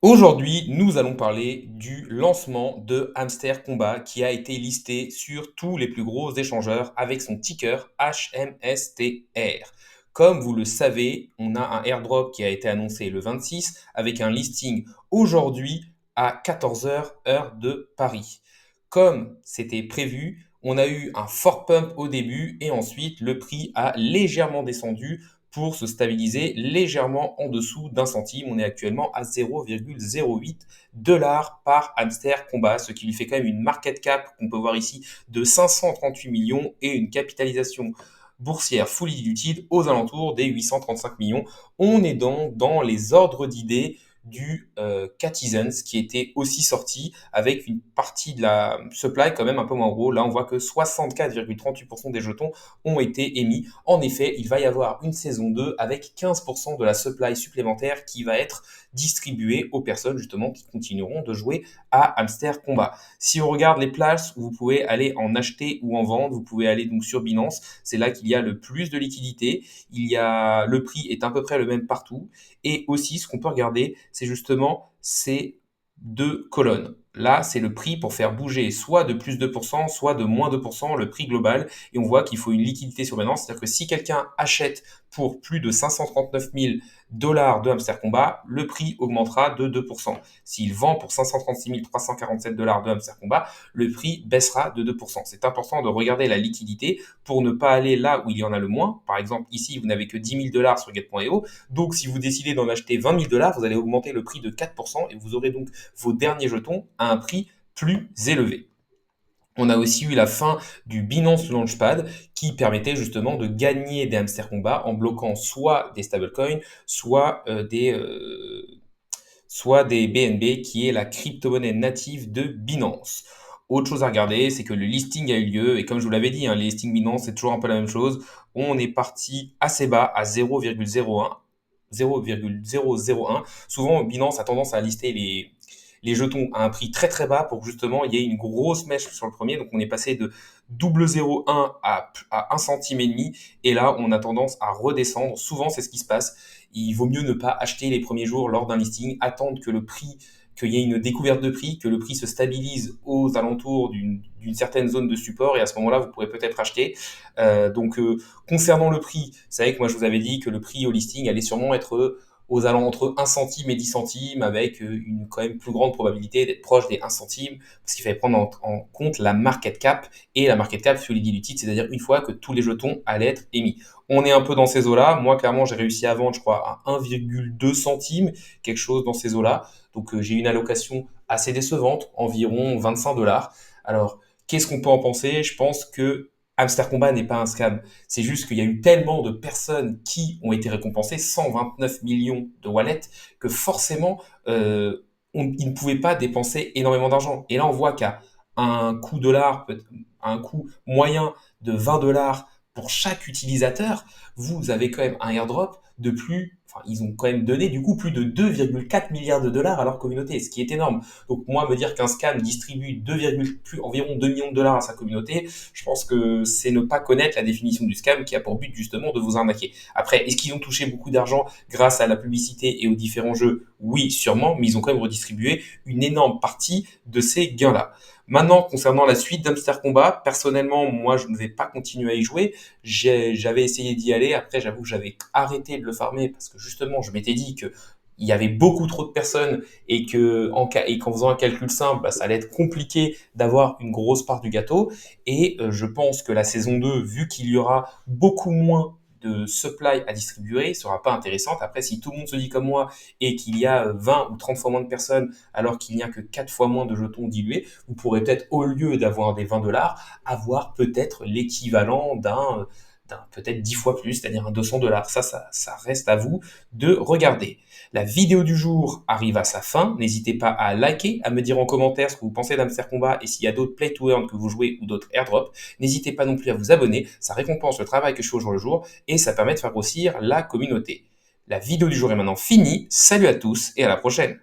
Aujourd'hui, nous allons parler du lancement de Hamster Combat qui a été listé sur tous les plus gros échangeurs avec son ticker HMSTR. Comme vous le savez, on a un airdrop qui a été annoncé le 26 avec un listing aujourd'hui à 14 heures heure de Paris. Comme c'était prévu, on a eu un fort pump au début et ensuite le prix a légèrement descendu pour se stabiliser légèrement en dessous d'un centime. On est actuellement à 0,08 dollars par hamster combat, ce qui lui fait quand même une market cap qu'on peut voir ici de 538 millions et une capitalisation boursière fully diluted aux alentours des 835 millions. On est donc dans les ordres d'idées du Catizens qui était aussi sorti avec une partie de la supply quand même un peu moins gros. Là, on voit que 64,38% des jetons ont été émis. En effet, il va y avoir une saison 2 avec 15% de la supply supplémentaire qui va être distribuée aux personnes justement qui continueront de jouer à Hamster Combat. Si on regarde les places où vous pouvez aller en acheter ou en vendre, vous pouvez aller donc sur Binance. C'est là qu'il y a le plus de liquidité. Le prix est à peu près le même partout. Et aussi, ce qu'on peut regarder, c'est justement ces deux colonnes. Là, c'est le prix pour faire bouger soit de plus 2%, soit de moins 2%, le prix global. Et on voit qu'il faut une liquidité sur Binance. C'est-à-dire que si quelqu'un achète pour plus de 539 000 dollars de Hamster Combat, le prix augmentera de 2%. S'il vend pour 536 347 dollars de Hamster Combat, le prix baissera de 2%. C'est important de regarder la liquidité pour ne pas aller là où il y en a le moins. Par exemple, ici, vous n'avez que 10 000 dollars sur Get.io. Donc, si vous décidez d'en acheter 20 000 dollars, vous allez augmenter le prix de 4% et vous aurez donc vos derniers jetons à un prix plus élevé. On a aussi eu la fin du Binance Launchpad qui permettait justement de gagner des hamster combat en bloquant soit des stablecoins, soit des BNB qui est la crypto-monnaie native de Binance. Autre chose à regarder, c'est que le listing a eu lieu et comme je vous l'avais dit, les listings Binance c'est toujours un peu la même chose. On est parti assez bas à 0,01. 0,001. Souvent, Binance a tendance à lister les jetons à un prix très très bas pour que justement il y ait une grosse mèche sur le premier. Donc on est passé de 0,01 à 1 centime et demi et là on a tendance à redescendre. Souvent c'est ce qui se passe. Il vaut mieux ne pas acheter les premiers jours lors d'un listing, attendre que le prix qu'il y ait une découverte de prix, que le prix se stabilise aux alentours d'une certaine zone de support et à ce moment-là, vous pourrez peut-être acheter. Concernant le prix, vous savez que moi je vous avais dit que le prix au listing allait sûrement être aux alentours entre 1 centime et 10 centimes avec une quand même plus grande probabilité d'être proche des 1 centime parce qu'il fallait prendre en compte la market cap et la market cap fully diluted, c'est-à-dire une fois que tous les jetons allaient être émis. On est un peu dans ces eaux-là. Moi, clairement, j'ai réussi à vendre, je crois, à 1,2 centime, quelque chose dans ces eaux-là. Donc, j'ai une allocation assez décevante, environ 25 dollars. Alors, qu'est-ce qu'on peut en penser? Je pense que Hamster Combat n'est pas un scam. C'est juste qu'il y a eu tellement de personnes qui ont été récompensées, 129 millions de wallets, que forcément, ils ne pouvaient pas dépenser énormément d'argent. Et là, on voit qu'à un coût dollar, un coût moyen de 20 dollars pour chaque utilisateur, vous avez quand même un airdrop de plus, enfin, ils ont quand même donné du coup plus de 2,4 milliards de dollars à leur communauté, ce qui est énorme. Donc moi, me dire qu'un scam distribue environ 2 millions de dollars à sa communauté, je pense que c'est ne pas connaître la définition du scam qui a pour but justement de vous arnaquer. Après, est-ce qu'ils ont touché beaucoup d'argent grâce à la publicité et aux différents jeux? Oui, sûrement, mais ils ont quand même redistribué une énorme partie de ces gains-là. Maintenant, concernant la suite d'Hamster Combat, personnellement, moi, je ne vais pas continuer à y jouer. J'avais essayé d'y aller. Après, j'avoue que j'avais arrêté de le farmer parce que justement, je m'étais dit que il y avait beaucoup trop de personnes et qu'en faisant un calcul simple, bah, ça allait être compliqué d'avoir une grosse part du gâteau. Et je pense que la saison 2, vu qu'il y aura beaucoup moins de supply à distribuer, sera pas intéressante. Après, si tout le monde se dit comme moi et qu'il y a 20 ou 30 fois moins de personnes alors qu'il n'y a que 4 fois moins de jetons dilués, vous pourrez peut-être, au lieu d'avoir des 20 dollars, avoir peut-être l'équivalent d'un peut-être 10 fois plus, c'est-à-dire un 200 dollars. Ça reste à vous de regarder. La vidéo du jour arrive à sa fin. N'hésitez pas à liker, à me dire en commentaire ce que vous pensez d'Hamster Combat et s'il y a d'autres play to earn que vous jouez ou d'autres airdrops. N'hésitez pas non plus à vous abonner. Ça récompense le travail que je fais au jour le jour et ça permet de faire grossir la communauté. La vidéo du jour est maintenant finie. Salut à tous et à la prochaine.